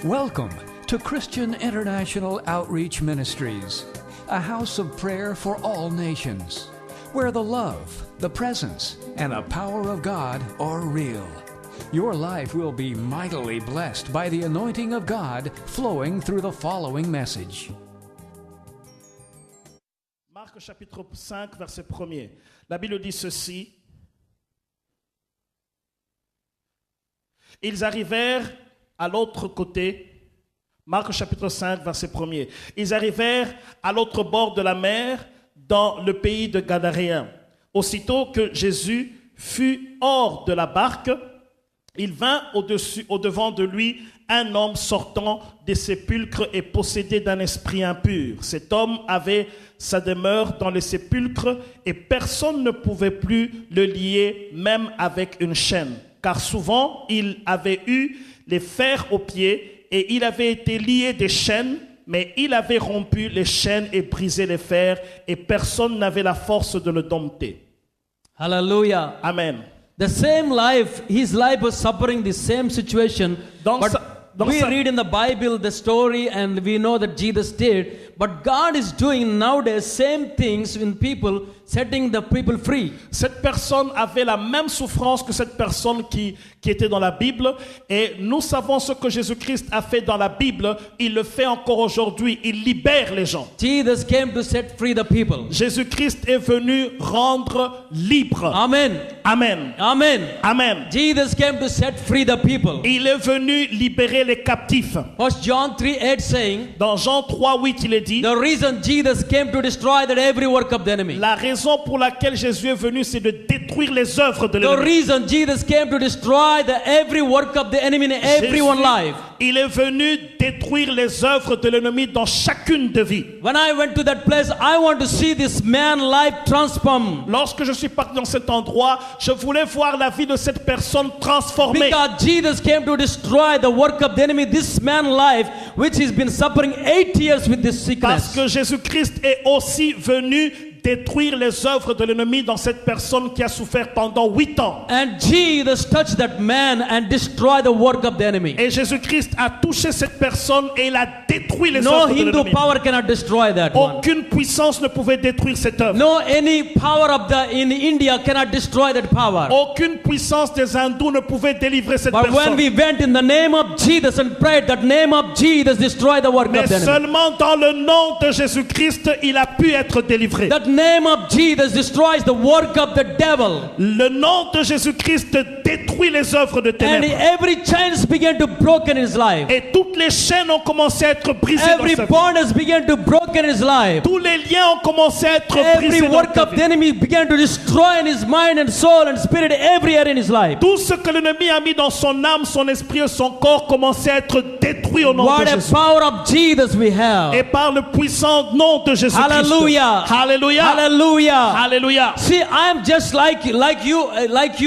Welcome to Christian International Outreach Ministries, a house of prayer for all nations, where the love, the presence, and the power of God are real. Your life will be mightily blessed by the anointing of God flowing through the following message. Marc chapitre 5, verset 1er. La Bible dit ceci. Ils arrivèrent à l'autre côté. Marc chapitre 5, verset 1er. Ils arrivèrent à l'autre bord de la mer, dans le pays de Gadaréens. Aussitôt que Jésus fut hors de la barque, il vint au-devant de lui un homme sortant des sépulcres et possédé d'un esprit impur. Cet homme avait sa demeure dans les sépulcres et personne ne pouvait plus le lier, même avec une chaîne. Car souvent, il avait eu les fers aux pieds et il avait été lié des chaînes, mais il avait rompu les chaînes et brisé les fers et personne n'avait la force de le dompter. Hallelujah. Amen. The same life, his life was suffering the same situation. We read in the Bible the story and we know that Jesus did. But God is doing nowadays same things in people, setting the people free. Cette personne avait la même souffrance que cette personne qui était dans la Bible. Et nous savons ce que Jésus-Christ a fait dans la Bible. Il le fait encore aujourd'hui. Il libère les gens. Jesus came to set free the people. Jésus-Christ est venu rendre libre. Amen. Amen. Amen. Amen. Jesus came to set free the people. Il est venu libérer les captifs. First John 3:8 saying, dans Jean 3:8, il est dit, the reason Jesus came to destroy that every work of the enemy. La raison pour laquelle Jésus est venu, c'est de détruire les œuvres de l'ennemi. The reason Jesus came to destroy the every work of the enemy in everyone's life. Il est venu détruire les œuvres de l'ennemi dans chacune de vie. When I went to that place, I want to see this man's life transformed. Lorsque je suis parti dans cet endroit, je voulais voir la vie de cette personne transformée. Because Jesus came to destroy the work of the enemy, this man's life, which has been suffering 8 years with this sickness. Parce que Jésus-Christ est aussi venu détruire les œuvres de l'ennemi dans cette personne qui a souffert pendant 8 ans. And Jesus touched that man and destroyed the work of the enemy. Et Jésus-Christ a touché cette personne et il a détruit les œuvres de l'ennemi. No Hindu power cannot destroy that one. Aucune puissance ne pouvait détruire cette œuvre. No any power of in India cannot destroy that power. Aucune puissance des hindous ne pouvait délivrer cette personne. But when we went in the name of Jesus and prayed, that name of Jesus destroyed the work of the enemy. Mais seulement dans le nom de Jésus-Christ, il a pu être délivré. That name of Jesus destroys the work of the devil. Le nom de Jésus-Christ détruit les œuvres de ténèbres. And every chains began to broken in his life. Et toutes les chaînes ont commencé à être brisées every dans sa vie. bondage began to broken in his life. Tous les liens ont commencé à être brisés every dans work sa of vie. the enemy began to destroy in his mind and soul and spirit every area in his life. Tout ce que l'ennemi a mis dans son âme, son esprit et son corps commençait à être détruit au nom What de a Jésus. power of Jesus we have. Et par le puissant nom de Jésus-Christ. Hallelujah. Hallelujah. Hallelujah. Hallelujah. See, I am just like you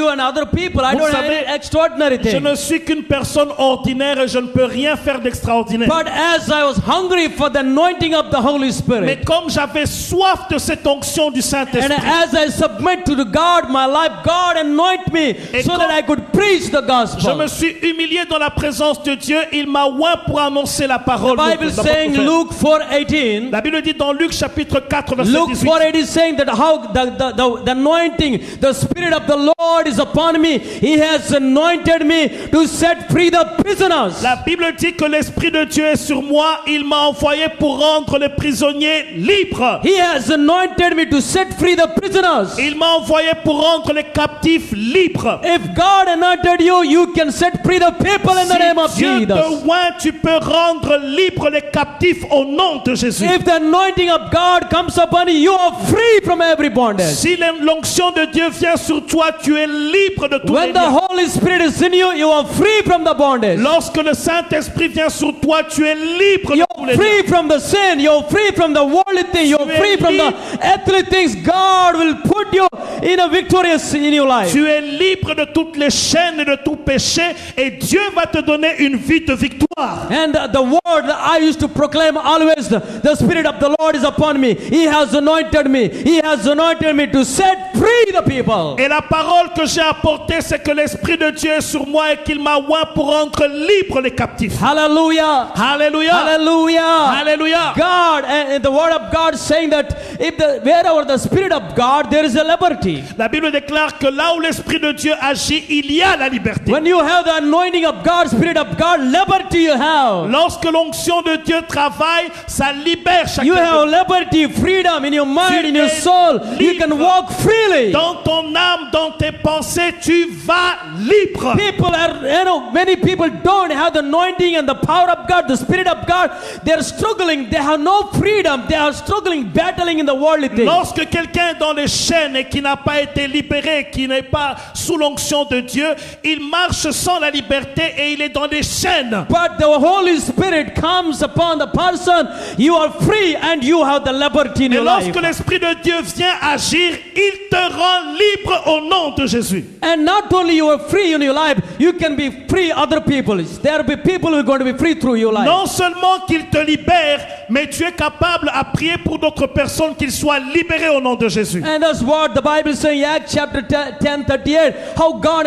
and other people. I don't have any extraordinary Je thing. ne suis qu'une personne ordinaire et je ne peux rien faire d'extraordinaire. But as I was hungry for the anointing of the Holy Mais Spirit, comme j'avais soif de cette onction du and Saint-Esprit, as I submit to the God, my life, God anoint me so that I could preach the je gospel. me suis humilié dans la présence de Dieu. Il m'a oint pour annoncer la parole. The Bible saying Luke 4:18. La Bible dit dans Luc chapitre 4 verset Luke 18. 4:18 is saying that how the anointing, the Spirit of the Lord is upon me. He has anointed me to set free the prisoners. La Bible dit que l'Esprit de Dieu est sur moi. Il m'a envoyé pour rendre les prisonniers libres. He has anointed me to set free the prisoners. Il m'a envoyé pour rendre les captifs libres. If God anointed you, you can set free the people in the name of Si Dieu Jesus. te oint, tu peux rendre libres les captifs au nom de Jésus. If the anointing of God comes upon you, you are free from every bondage. Si l'onction de Dieu vient sur toi, tu es libre de tout. When the Holy Spirit is in you, you are free from the bondage. Lorsque le Saint-Esprit vient sur toi, tu es libre de tous You're les liens. free from the sin. You're free from the worldly thing. You are free from the earthly things. God will put you in a victorious in your life. Tu es libre de toutes les chaînes et de tout péché et Dieu va te donner une vie de victoire. And the word that I used to proclaim always, the Spirit of the Lord is upon me. He has anointed me. He has anointed me to set free the people. Et la parole que j'ai apportée, c'est que l'Esprit de Dieu est sur moi et qu'il m'a oint pour rendre libre les captifs. Hallelujah. Hallelujah. Hallelujah. Hallelujah. God, and the word of God saying that if wherever the Spirit of God, there is a liberty. La Bible déclare que là où l'Esprit de Dieu agit, il y a la liberté. When you have the anointing of God, Spirit of God, liberty you have. Lorsque l'onction de Dieu travaille, ça libère chacun. You have liberty, freedom in your mind, in your soul. You can walk freely. Dans ton âme, dans tes pensées, tu vas libre. People are, many people don't have the anointing and the power of God, the Spirit of God. They are struggling. They have no freedom. They are struggling, battling in the worldly things. Lorsque quelqu'un est dans les chaînes et qui n'a pas été libéré, qui n'est pas sous l'onction de Dieu, il marche sans la liberté et il est dans les chaînes. But the Holy Spirit comes upon the person. You are free and you have the liberty in Et your life. lorsque l'Esprit de Dieu vient agir, il te rend libre au nom de Jésus. And not only you are free in your life, you can be free other people. There will be people who are going to be free through your life. Non seulement qu'il te libère, mais tu es capable à prier pour d'autres personnes qu'ils soient libérés au nom de Jésus. And that's what the Bible is saying, Acts chapter 10:38. How God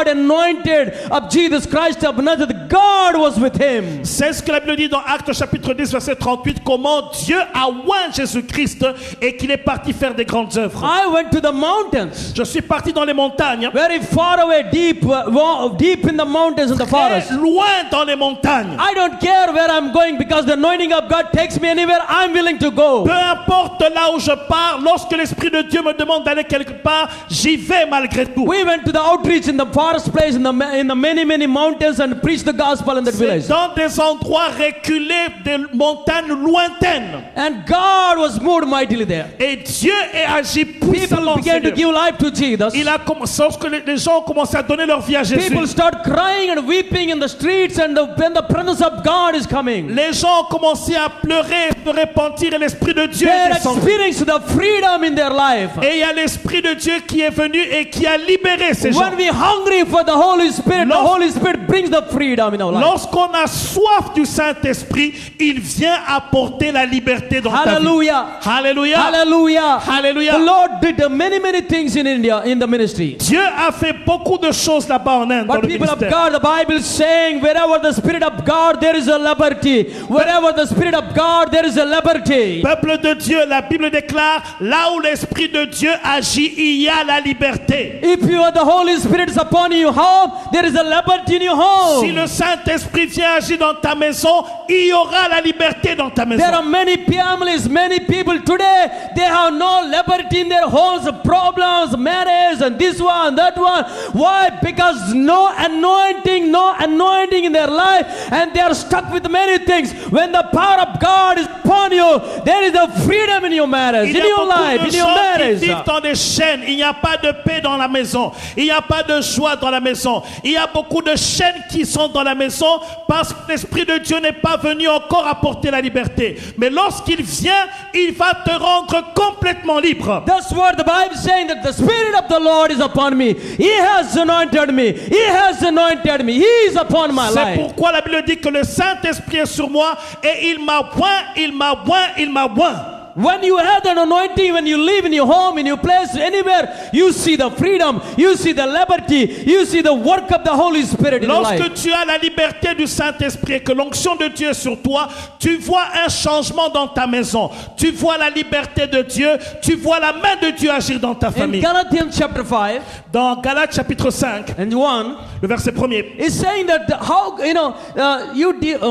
anointed of Jesus Christ of Nazareth. God was with him. C'est ce que la Bible dit dans Actes chapitre 10 verset 38, comment Dieu a oint Jésus-Christ et qu'il est parti faire des grandes œuvres. I went to the mountains. Je suis parti dans les montagnes. Very far away, deep in the mountains in the forest. Très loin dans les montagnes. I don't care where I'm going because the anointing of God takes me anywhere. I'm willing to go. Peu importe là où je pars, lorsque l'Esprit de Dieu me demande d'aller quelque part, j'y vais malgré tout. We went to the outreach in the forest place in the many mountains and preached the gospel in that village. Dans des endroits reculés, des montagnes lointaines. And God was moved mightily there. Et Dieu a agi puissamment. People began to give life to Jesus. Lorsque les gens ont commencé à donner leur vie à Jésus, people start crying and weeping in the streets, and when the presence of God is coming, les gens ont commencé à pleurer, se repentir, et l'Esprit de Dieu they est descendu. experienced the freedom in their life. Et il y a l'Esprit de Dieu qui est venu et qui a libéré ces gens. When we hungry for the Holy Spirit, the Holy Spirit brings the freedom in our life. Lorsqu'on a soif du Saint-Esprit, il vient apporter la liberté dans ta vie. Hallelujah. Hallelujah. Hallelujah. The Lord did many things in India in the ministry. Dieu a fait beaucoup de choses là-bas en Inde dans But le people of ministère. God, the Bible is saying, wherever the Spirit of God, there is a liberty. Wherever the Spirit of God, there is a liberty. Peuple de Dieu, la Bible déclare, là où l'Esprit de Dieu agit, il y a la liberté. If you are the Holy Spirit is upon your home, there is a liberty in your home. Si le Saint-Esprit vient agir dans ta maison, il y aura la liberté dans ta maison. There are many families, many people today, they have no liberty in their homes, problems, marriage, and this one, that one. Why? Because no anointing in their life, and they are stuck with many things. When the power of God is upon you, there is a freedom in your marriage, in your life, in your marriage. Il y a beaucoup de gens qui vivent dans des chaînes. Il n'y a pas de paix dans la maison. Il n'y a pas de joie dans la maison. Il y a beaucoup de chaînes qui sont dans la maison parce que l'Esprit de Dieu n'est pas venu encore apporter la liberté. Mais lorsqu'il vient, il va te rendre complètement libre. That's what the Bible is saying, that the Spirit of the Lord is upon me. He has anointed me. He has anointed me. He is upon my C'est life. pourquoi la Bible dit que le Saint-Esprit est sur moi et il m'a oint, il m'a oint, il m'a oint. When you have that anointing, when you live in your home, in your place, anywhere, you see the freedom, you see the liberty, you see the work of the Holy Spirit in your life. Lorsque tu as la liberté du Saint-Esprit et que l'onction de Dieu est sur toi, tu vois un changement dans ta maison. Tu vois la liberté de Dieu, tu vois la main de Dieu agir dans ta In famille. Galatians chapter 5 Dans Galates chapitre 5, and 1, le verset 1er. it's saying that how,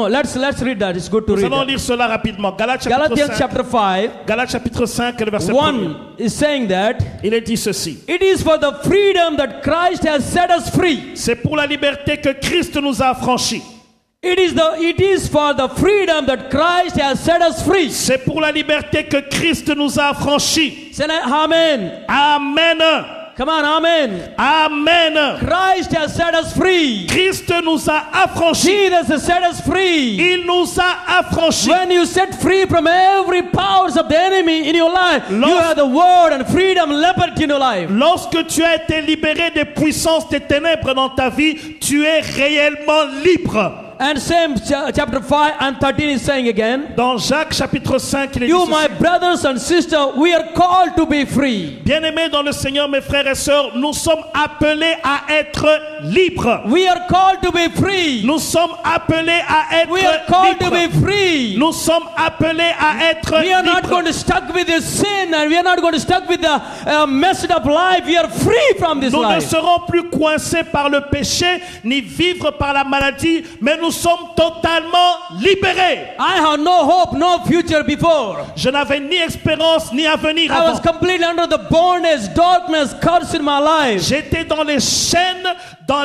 let's read that. It's good to Nous read allons that. lire cela rapidement. Galates chapitre Galatians 5. chapter 5, Galates chapitre 5 et le verset 1er. 1 is saying that Il est dit ceci. it is for the freedom that Christ has set us free. C'est pour la liberté que Christ nous a affranchis. It is for the freedom that Christ has set us free. C'est pour la liberté que Christ nous a affranchis. Say amen. Amen. Come on, amen. Amen. Christ has set us free. Christ nous a affranchis. Jesus has set us free. Il nous a affranchis. When you set free from every powers of the enemy in your life, you have the word and freedom, liberty in your life. Lorsque tu as été libéré des puissances des ténèbres dans ta vie, tu es réellement libre. And same chapter 5 and 13 is saying again. Dans Jacques chapitre 5, il est dit You, ceci. my brothers and sisters, we are called to be free. Bien-aimés dans le Seigneur, mes frères et sœurs, nous sommes appelés à être libres. We are called to be free. Nous sommes appelés à être We are called to be libres. free. Nous sommes appelés à être We are not libres. going to stuck with the sin, and we are not going to stuck with the messed up life. We are free from this Nous ne life. serons plus coincés par le péché, ni vivre par la maladie, mais nous sommes totalement libérés. I have no hope, no future before. Je n'avais ni espérance, ni avenir I was avant. completely under the bondage, darkness, curse in my life. J'étais dans les chaînes, dans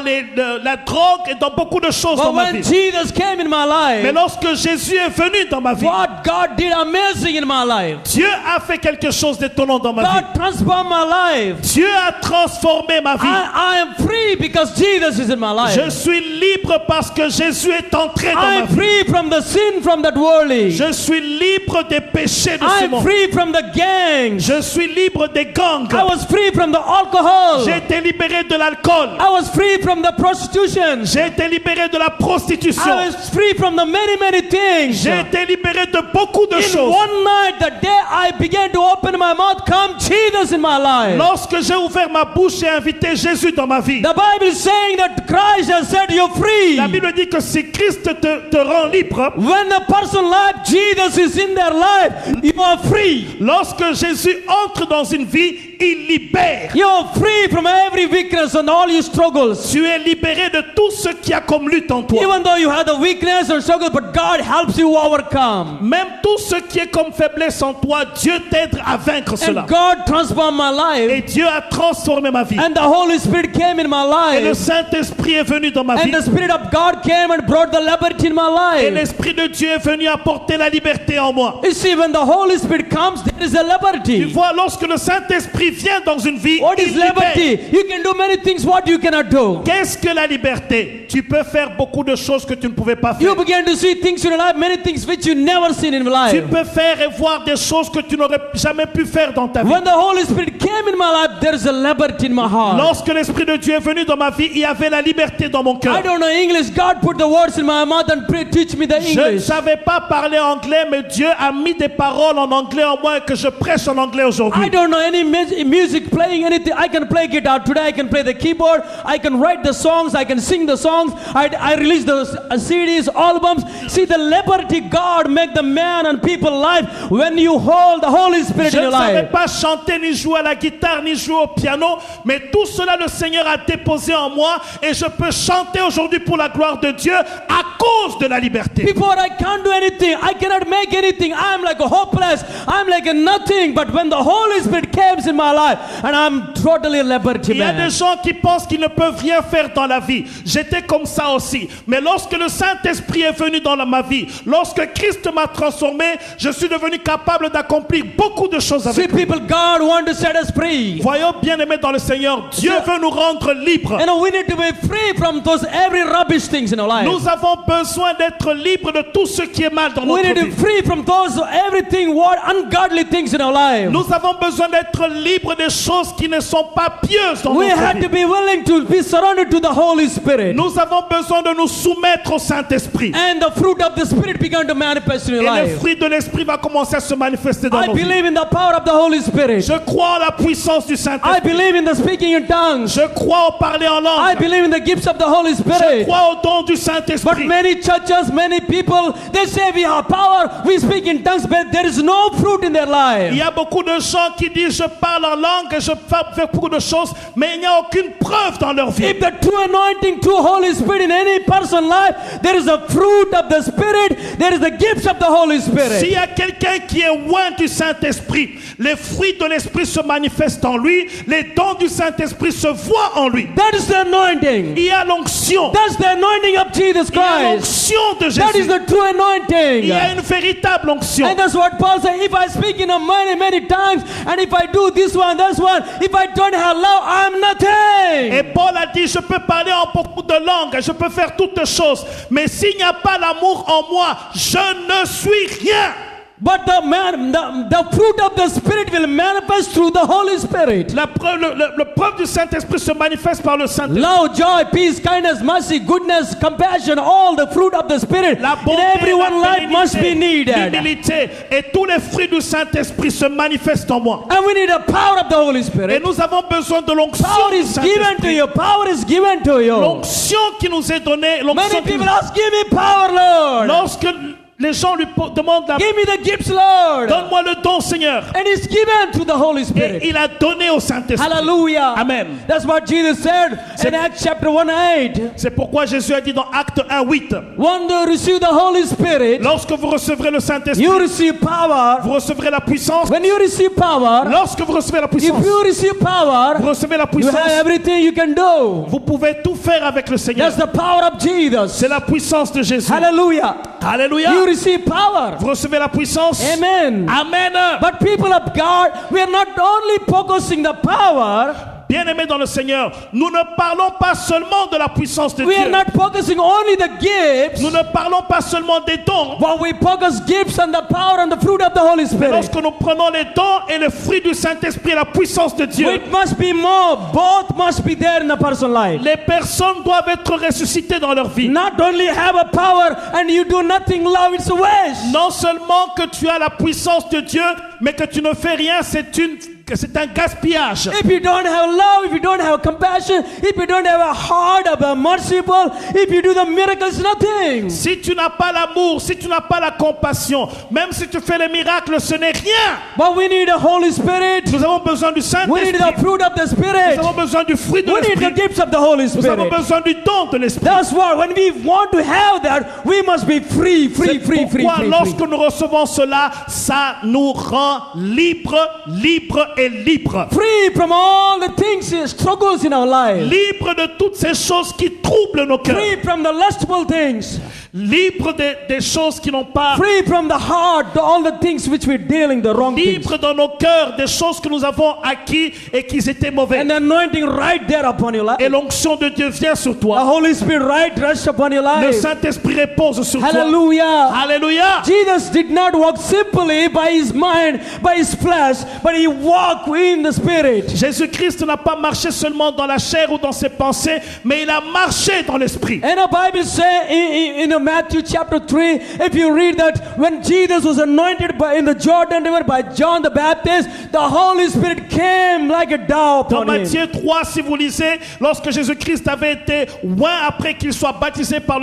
la drogue et dans beaucoup de choses dans But ma when vie. Jesus came in my Mais life, lorsque Jésus est venu dans ma vie, what God did amazing in my life. Dieu a fait quelque chose d'étonnant dans ma vie. God transformed my life. Dieu a transformé ma vie. I am free because Jesus is in my life. Je suis libre parce que Jésus est entré dans I ma am vie. free from the sin from that worldly. Je suis libre des péchés de I ce am monde. free from the gangs. Je suis libre des gangs. I was free from the alcohol. J'ai été libéré de l'alcool. I was free from the prostitution. J'ai été libéré de la I prostitution. was free from the many things. J'ai été libéré de beaucoup de In choses. one night, the day I began to open my mouth, come Jesus in my life. Lorsque j'ai ouvert ma bouche et invité Jésus dans ma vie, The Bible is saying that Christ has set you free. la Bible dit que si Christ te rend libre, When the person life, Jesus is in their life, you are free. lorsque Jésus entre dans une vie, il libère. You are free from every weakness and all your struggles. Tu es libéré de tout ce qui a comme lutte en toi. Even though you have the weakness and struggle, but God helps you overcome. Même tout ce qui est comme faiblesse en toi, Dieu t'aide à vaincre cela. And God transformed my life. Et Dieu a transformé ma vie. And the Holy Spirit came in my Et le life. Saint-Esprit est venu dans ma vie. And the Spirit of God came and brought the liberty in my Et life. l'Esprit de Dieu est venu apporter la liberté en moi. You see, when the Holy Spirit comes, there is a Tu liberty. vois, lorsque le Saint-Esprit vient dans une vie, What il is libère. liberty? You can do many things what you cannot do. Qu'est-ce que la liberté? Tu peux faire beaucoup de choses que tu ne pouvais pas faire. You begin to see things in your life, many things which you never seen in your Tu life. peux faire et voir des choses que tu n'aurais jamais pu faire dans ta vie. When the Holy Spirit came in my life, there is a liberty in my heart. Lorsque l'Esprit de Dieu est venu dans ma vie, il y avait la liberté dans mon cœur. I don't know English. God put the words in my mouth and teach me the Je ne English. savais pas parler anglais, mais Dieu a mis des paroles en anglais en moi et que je prêche en anglais I aujourd'hui. don't know any music playing anything. I can play guitar. Today I can play the keyboard. I can write the songs. I can sing the songs. I release the CDs, albums. See the liberty God make the man and people life when you hold the Holy Spirit Je in ne your savais life. pas chanter, ni jouer à la guitare, ni jouer au piano, mais tout cela le Seigneur a déposé en moi et je peux chanter aujourd'hui pour la gloire de Dieu à cause de la liberté. Before I can't do anything. I cannot make anything. I'm like a hopeless. I'm like a nothing. But when the Holy Spirit comes in my life, and I'm totally a liberty Il y a man. des gens qui pensent qu'ils ne peuvent rien faire dans la vie. J'étais comme ça aussi. Mais lorsque le Saint-Esprit est venu dans ma vie, lorsque Christ m'a transformé, je suis devenu capable d'accomplir beaucoup de choses See, avec lui. people, God want to set us free. Voyons, bien-aimés dans le Seigneur, Dieu veut nous rendre libres. You know, we need to be free from those every rubbish things in our life. Nous avons besoin d'être libres de tout ce qui est mal dans We notre need to vie. be free from those everything what ungodly things in our life. Nous avons besoin d'être libres des choses qui ne sont pas pieuses dans We notre had vie. to be willing to be surrendered to the Holy Spirit. Nous avons besoin de nous soumettre au Saint-Esprit. And the fruit of the Spirit began to manifest in Et your le life. fruit de l'Esprit va commencer à se manifester dans I nos vies. believe in the power of the Holy Spirit. Je crois en la puissance du I Saint-Esprit. believe in the speaking in tongues. Je crois au parler en I langue. believe in the gifts of the Holy Je Spirit. crois au don du But Saint-Esprit. many churches, many people, they say we have power, we speak in tongues, but there is no fruit in their Il life. y a beaucoup de gens qui disent je parle en langue et je fais beaucoup de choses, mais il n'y a aucune preuve dans leur vie. If the true anointing, true Holy Holy Spirit in any person's life, there is a fruit of the Spirit, there is the gifts of the Holy Spirit. S'il y a quelqu'un qui est loin du Saint-Esprit, les fruits de l'Esprit se manifestent en lui, les dons du Saint-Esprit se voient en lui. That is the anointing. Il y a l'onction. That's the anointing of Jesus Il y a Christ. l'onction de That is Jésus. the true anointing. Il y a une véritable onction. And that's what Paul said. If I speak in a many tongues, and if I do this one, if I don't have love, I'm nothing. Et Paul a dit, je peux parler en beaucoup de langues, je peux faire toutes choses, mais s'il n'y a pas l'amour en moi, je ne suis rien. But the fruit of the Spirit will manifest through the Holy Spirit. La preuve du Saint-Esprit se manifeste par le Saint-Esprit. Love, joy, peace, kindness, mercy, goodness, compassion, all the fruit of the Spirit La in bonté, everyone's la life must be needed. l'humilité et tous les fruits du Saint-Esprit se manifestent en moi. And we need the power of the Holy Et Spirit. nous avons besoin de l'onction Power du is given to Saint-Esprit. you. Power is given to you. L'onction qui nous est donnée, l'onction Many qui people nous... ask, give me power, Lord. Lorsque les gens lui demandent la... Give me the gifts, Lord. Donne-moi le don, Seigneur. And it's given to the Holy Et Spirit. il a donné au Saint-Esprit. Hallelujah. Amen. That's what Jesus said in Acts chapter 1:8. C'est pourquoi Jésus a dit dans Acte 1:8, When you receive the Holy Spirit, lorsque vous recevrez le Saint-Esprit, you receive power. vous recevrez la puissance. When you receive power, Lorsque vous recevez la if puissance, you receive vous power, recevez la you puissance, have everything you can do. vous pouvez tout faire avec le Seigneur. That's the power of Jesus. C'est la puissance de Jésus. Hallelujah. Alléluia. You receive power. Vous recevez la puissance. Amen. Amen. But people of God, we are not only focusing the power, Bien-aimés dans le Seigneur, nous ne parlons pas seulement de la puissance de we are Dieu. not focusing only the gifts, Nous ne parlons pas seulement des dons. but we focus gifts and the power and the fruit of the Holy Mais Spirit. lorsque nous prenons les dons et le fruit du Saint-Esprit et la puissance de Dieu, It must be more. Both must be there in the person's life. les personnes doivent être ressuscitées dans leur vie. Not only have a power and you do nothing, love, it's a waste. Non seulement que tu as la puissance de Dieu, mais que tu ne fais rien, c'est un gaspillage. If you don't have love, if you don't have compassion, if you don't have a heart of a merciful, if you do the miracles, nothing. Si tu n'as pas l'amour, si tu n'as pas la compassion, même si tu fais les miracles, ce n'est rien. But we need the Holy Spirit. Nous avons besoin du We need Saint-Esprit. the fruit of the Spirit. Nous avons besoin du fruit de We need the l'Esprit. gifts of the Holy Nous avons Spirit. besoin du don de l'Esprit. That's why when we want to have that, we must be free. C'est pourquoi lorsque nous recevons cela, ça nous rend libres et libres. Free from all the things, struggles in our life. Libres de toutes ces choses qui troublent nos cœurs. Free from the lustful things. Libres des choses qui n'ont pas. Free from the heart, all the things which we're dealing, the wrong things. Libres dans nos cœurs des choses que nous avons acquis et qui étaient mauvais. And the anointing right there upon your life. Et l'onction de Dieu vient sur The toi. Holy Spirit right rests upon your Le life. Saint-Esprit repose sur toi. Hallelujah. Alléluia. Jesus did not walk simply by his mind, by his flesh, but he walked in the Spirit. Jésus-Christ n'a pas marché seulement dans la chair ou dans ses pensées, mais il a marché dans l'esprit. And the Bible says in Matthew chapter 3, if you read that when Jesus was anointed in the Jordan River by John the Baptist, the Holy Spirit came like a dove Dans upon him. Matthieu 3, si vous lisez, lorsque Jésus-Christ avait été loin après qu'il soit baptisé par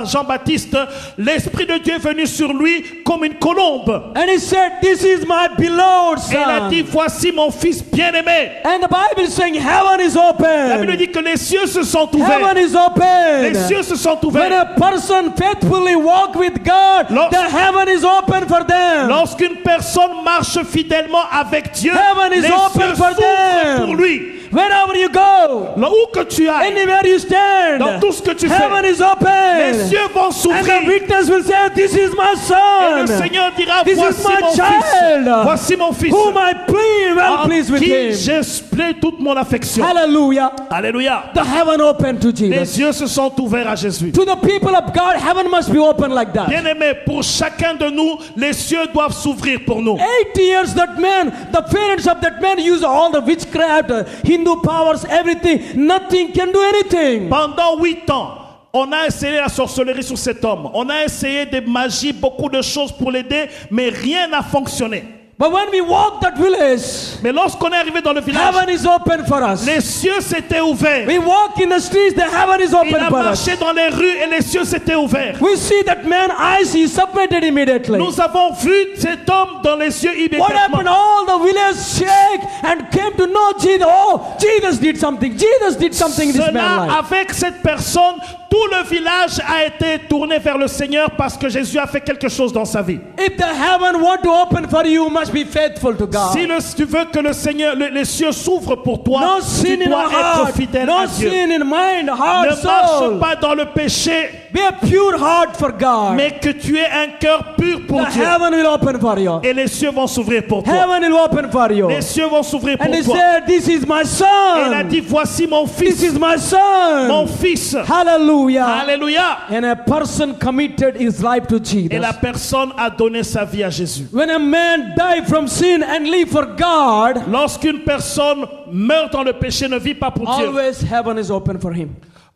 Jean-Baptiste, l'Esprit de Dieu est venu sur lui comme une colombe. And he said, "This is my beloved Et il a son." dit, voici mon fils bien-aimé. And the Bible is saying heaven is La Bible open. dit que les cieux se sont ouverts. Heaven is Les open. cieux se sont When ouverts. a person faithfully walk with God, Lorsque- the heaven is open for them. Lorsqu'une personne marche fidèlement avec Dieu, Heaven is les open cieux for s'ouvrent them. pour lui. Wherever you go, Là où que tu ailles, anywhere you stand, dans tout ce que tu heaven fais, is open. les cieux vont And the s'ouvrir. witness will say, "This is my Et le son, Seigneur dira, This is voici my mon child. fils. Voici mon fils. whom I well En pleased with qui him." j'ai plais toute mon affection. Hallelujah. Alléluia. The heaven open to Les Jesus. yeux se sont ouverts à Jésus. To the people of God, heaven must be open like that. Bien-aimés, pour chacun de nous, les cieux doivent s'ouvrir pour nous. 8 years that man, the parents of that man used all the witchcraft, Hindu powers, everything. Nothing can do anything. Pendant 8 ans, on a essayé la sorcellerie sur cet homme. On a essayé des magies, beaucoup de choses pour l'aider, mais rien n'a fonctionné. But when we walk that village, Mais lorsqu'on est arrivé dans le village, heaven is open for us. les cieux s'étaient ouverts. We walk in the streets, the heaven is Il open a for us. marché dans les rues et les cieux s'étaient ouverts. We see that man eyes, he submitted immediately. Nous avons vu cet homme dans les cieux What happened? immédiatement. All the village shake and came to know Jesus. Oh, Jesus did something. Jesus did something in this man's Cela, life. avec cette personne, tout le village a été tourné vers le Seigneur parce que Jésus a fait quelque chose dans sa vie. If the heaven want to open for you, you must be faithful to God. Si tu veux que le Seigneur, les cieux s'ouvrent pour toi, No tu sin in dois our être heart. fidèle No à Dieu. sin in mind, heart, Ne marche soul. pas dans le péché, Be a pure heart for God. mais que tu aies un cœur pur pour The Dieu. heaven will open for you. Et les cieux vont s'ouvrir pour toi. Heaven will open for you. Les cieux vont s'ouvrir pour And he toi. said, this is my Et il a son. dit, voici mon This fils, is my mon son. fils. Hallelujah. Alléluia. And a person committed his life to Et Jesus. la personne a donné sa vie à Jésus. When a man died from sin and live for God, Lorsqu'une personne meurt dans le péché, ne vit pas pour Dieu. always heaven is open for him.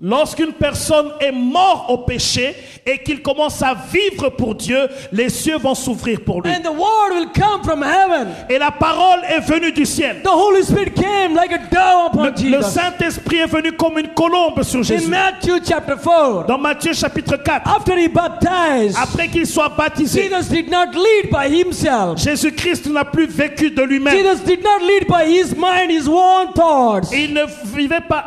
Lorsqu'une personne est morte au péché et qu'il commence à vivre pour Dieu, les cieux vont s'ouvrir pour lui. And the word will come from heaven. Et la parole est venue du ciel. The Holy Spirit came like a dove upon Le Jesus. Saint-Esprit est venu comme une colombe sur In Jésus. Matthew chapter 4, Dans Matthieu chapitre 4, after he baptized, après qu'il soit baptisé, Jesus did not lead by himself. Jésus-Christ n'a plus vécu de lui-même. Jesus did not lead by his mind, his own thoughts. Il ne vivait pas,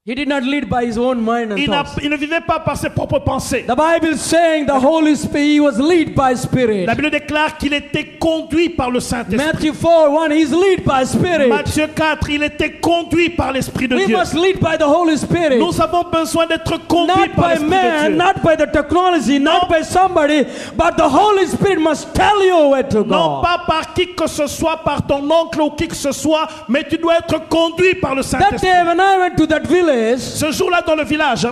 He did not lead by his own mind and thoughts. il ne vivait pas par ses propres pensées. The Bible is saying the Holy Spirit, he was led by Spirit. La Bible déclare qu'il était conduit par le Saint-Esprit. Matthew 4:1, he's led by Spirit. Matthieu 4, il était conduit par l'Esprit de We Dieu. must lead by the Holy Spirit. Nous avons besoin d'être conduits Not par by l'Esprit de man, Dieu. not by the technology, not by somebody, but the Holy Spirit must tell you where to Non go. pas par qui que ce soit, par ton oncle ou qui que ce soit, mais tu dois être conduit par le That Saint-Esprit. day when I went to that village, Ce jour-là dans le village,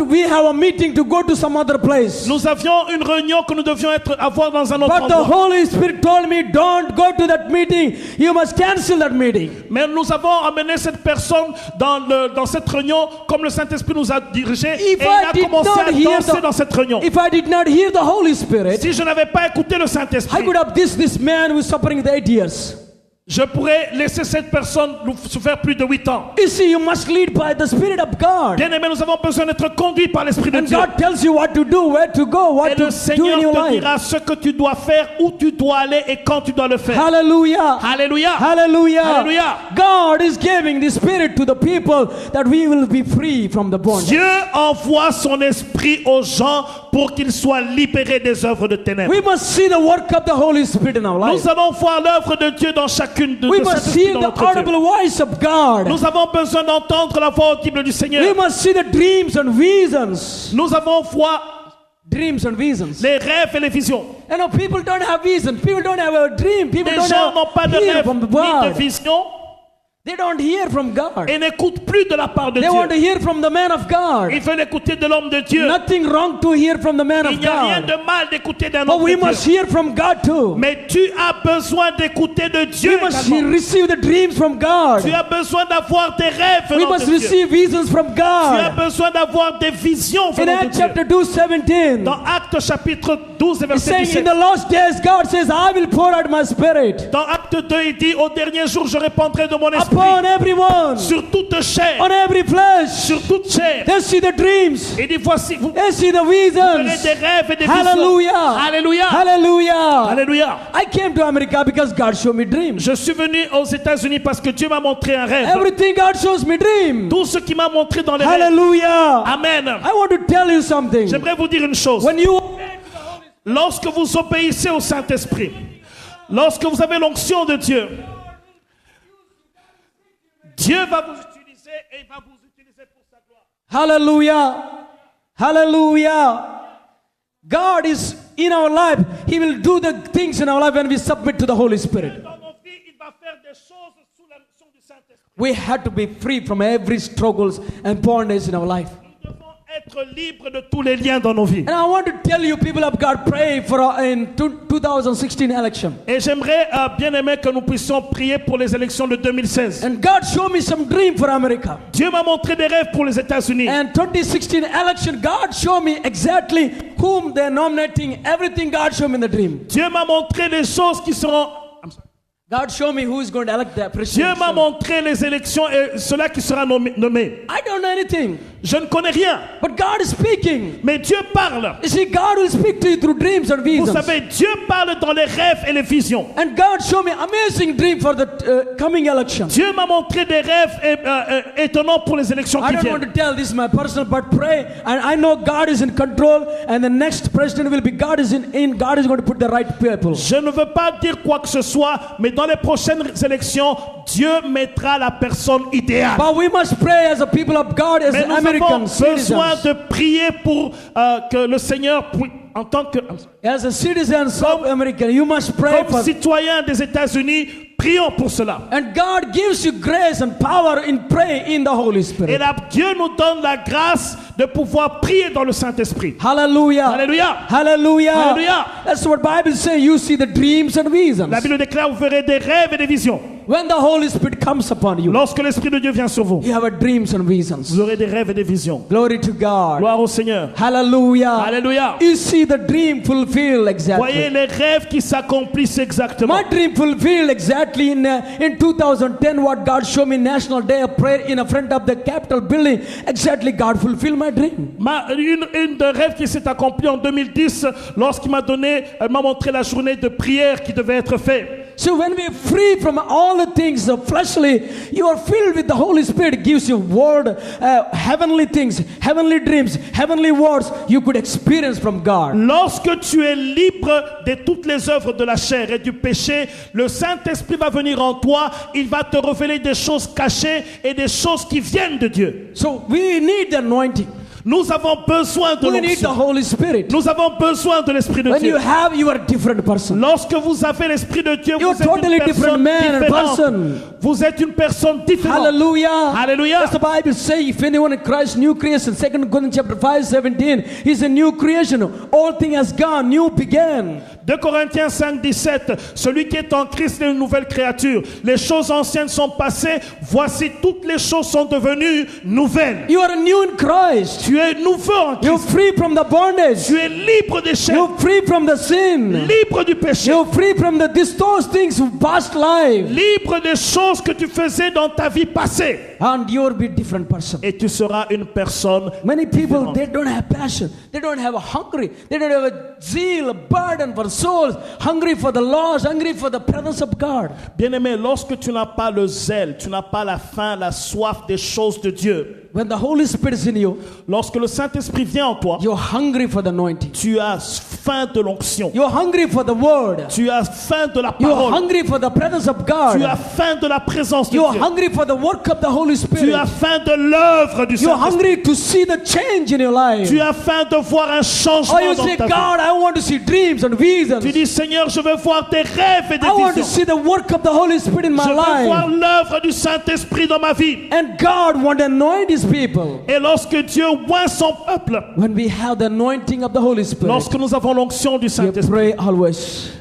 we have a meeting to go to some other place. nous avions une réunion que nous devions avoir dans un autre But the endroit. Holy Spirit told me, don't go to that meeting. You must cancel that meeting. Mais nous avons amené cette personne dans cette réunion comme le Saint-Esprit nous a dirigés et If il I a did commencé not à hear danser dans cette réunion. If I did not hear the Holy Spirit, Si je n'avais pas écouté le I Saint-Esprit, could have this man who is suffering the 8 years. je pourrais laisser cette personne nous souffrir plus de 8 ans. You see, you must lead by the Spirit of God. Bien aimé, nous avons besoin d'être conduits par l'Esprit de And Dieu. God tells you what to do, where to go, what Et to le do Seigneur in your te life. dira ce que tu dois faire, où tu dois aller et quand tu dois le faire. Hallelujah. Alléluia. Hallelujah. Hallelujah. God is giving the Spirit to the people that we will be free from the bondage. Dieu envoie son esprit aux gens pour qu'ils soient libérés des œuvres de ténèbres. We must see the work of the Holy Spirit in our life. Nous allons voir l'œuvre de Dieu dans chacune de We cet must esprit see dans the notre vie. audible voice of God. Nous avons besoin d'entendre la voix audible du Seigneur. We must see the dreams and visions. Nous avons voir Dreams and visions. les rêves et les visions. You know, people don't have vision. People don't have a dream. People Les don't gens n'ont pas have de hear rêve from the ni de word. vision They don't hear from God. et n'écoutent plus de la part de They want to Dieu. hear from the man of God. Ils veulent écouter de l'homme de Dieu. Nothing wrong to hear from the man Il of n'y a rien God. de mal d'écouter d'un But homme we de must Dieu. hear from God too. Mais tu as besoin d'écouter de Dieu We must également. receive the dreams from God. Tu as besoin d'avoir des rêves We venant must de Dieu. receive visions from Tu as God. besoin d'avoir des visions In venant de Acts Dieu. chapter 2:17, Dans Actes chapitre 12 et it's verset saying in 17. the last days, God says, I will pour out my spirit Dans Acte 2, il dit, au dernier jour, je répandrai de mon esprit upon everyone, sur toute chair, on every flesh. sur toute chair. They see the dreams. Il dit, voici, vous They see the verrez visions. des rêves et des visions. Hallelujah. Alléluia. Hallelujah. Alléluia. I came to America because God showed me dreams. Je suis venu aux États-Unis parce que Dieu m'a montré un rêve. Everything God shows me dreams. Tout ce qu'il m'a montré dans les rêves. Hallelujah. Amen. I want to tell you something. J'aimerais vous dire une chose. When you Lorsque vous obéissez au Saint-Esprit, lorsque vous avez l'onction de Dieu, Dieu va vous utiliser et il va vous utiliser pour sa gloire. Hallelujah. Hallelujah. God is in our life. He will do the things in our life when we submit to the Holy Spirit. Dans nos vies, il va faire des choses sous la mission du Saint-Esprit. We had to be free from every struggles and bondage in our life. Nous devons être libres de tous les liens dans nos vies. And I want to tell you, people of God, pray for in 2016 election. Et j'aimerais, bien aimé, que nous puissions prier pour les élections de 2016. And God showed me some dream for America. Dieu m'a montré des rêves pour les États-Unis. And 2016 election, God showed me exactly whom they're nominating. Everything God showed me in the dream. Dieu m'a montré les choses qui seront God show me who is going to elect that Dieu president. m'a montré les élections et cela qui sera nommé. I don't know anything, Je ne connais rien, but God is speaking. mais Dieu parle. You see, God will speak to you through dreams and Vous visions. savez, Dieu parle dans les rêves et les visions. And God showed me amazing dream for the coming election. Dieu m'a montré des rêves étonnants pour les élections I qui don't want viennent. to tell this is my personal, but pray. And I know God is in control, and the next president will be God is God is going to put the right people. Je ne veux pas dire quoi que ce soit, mais dans les prochaines élections, Dieu mettra la personne idéale. But we must pray as a people of God, as Mais nous American avons besoin citizens. de prier pour que le Seigneur, en tant que As a citizens of America, you must pray comme for. citoyen des États-Unis, prions pour cela. And God gives you grace and power in pray in the Holy Et Spirit. là, Dieu nous donne la grâce de pouvoir prier dans le Saint-Esprit. Hallelujah. Alléluia. Hallelujah. Hallelujah. That's what Bible says. You see the dreams and visions. La Bible déclare, vous verrez des rêves et des visions. When the Holy Spirit comes upon you, Lorsque l'Esprit de Dieu vient sur vous, you have a dreams and vous visions. aurez des rêves et des visions. Glory to God. Gloire au Seigneur. Hallelujah. Alléluia. You see the dream fulfilled Voyez exactly. les rêves qui s'accomplissent exactement. My dream fulfilled exactly in 2010. What God showed me National Day of Prayer in front of the Capitol building. Exactly, God fulfilled my dream. Une des rêves qui s'est accomplie en 2010 lorsqu'il m'a montré la journée de prière qui devait être faite. So when we are free from all the things fleshly, you are filled with the Holy Spirit. It gives you word, heavenly things, heavenly dreams, heavenly words you could experience from God. Lorsque tu es libre de toutes les œuvres de la chair et du péché, le Saint-Esprit va venir en toi, il va te révéler des choses cachées et des choses qui viennent de Dieu. So we need the anointing. Nous avons besoin de We need the l'onction. Holy Spirit. Nous avons besoin de l'Esprit de When you Dieu. have, you are a different person. Lorsque vous avez l'Esprit de Dieu, You're vous êtes totally une different personne man and différente. person. Vous êtes une personne différente. Hallelujah. Hallelujah. As the Bible says, if anyone in Christ, new creation. 2 Corinthians chapter 5:17. He's a new creation. All thing has gone, new began. 2 Corinthiens 5:17. Celui qui est en Christ est une nouvelle créature. Les choses anciennes sont passées. Voici, toutes les choses sont devenues nouvelles. You are new in Christ. Tu es nouveau en You're Christ. free from the bondage. Tu es libre des chaînes, You're free from the sin. libre du péché, You're free from those things of past life. libre des choses que tu faisais dans ta vie passée. And you'll be a different person. Et tu seras une personne. Many people, différente. they don't have passion. They don't have a hungry. They don't have a zeal, a burden for souls. Hungry for the lost, hungry for the presence of God. Bien-aimé, lorsque tu n'as pas le zèle, tu n'as pas la faim, la soif des choses de Dieu, When the Holy Spirit is in you, lorsque le Saint-Esprit vient en toi, you're hungry for the anointing. tu as faim de l'onction. You're hungry for the word. Tu as faim de la You're parole. hungry for the presence of Tu as God. faim de la présence de You're Dieu. hungry for the work of the Holy Tu Spirit. as faim de l'œuvre du You're Saint-Esprit. hungry to see the change in your life. Tu as faim de voir un Or changement you dans say, ta vie. God, I want to see dreams and visions. Tu dis, Seigneur, je veux voir des rêves et des I want to visions. see the work of the Holy Spirit in Je my veux voir life. l'œuvre du Saint-Esprit dans ma vie. And God want to anoint His people. Et lorsque Dieu oint son peuple, When we have the anointing of the Holy Spirit, lorsque nous avons l'onction du you Saint-Esprit, pray always.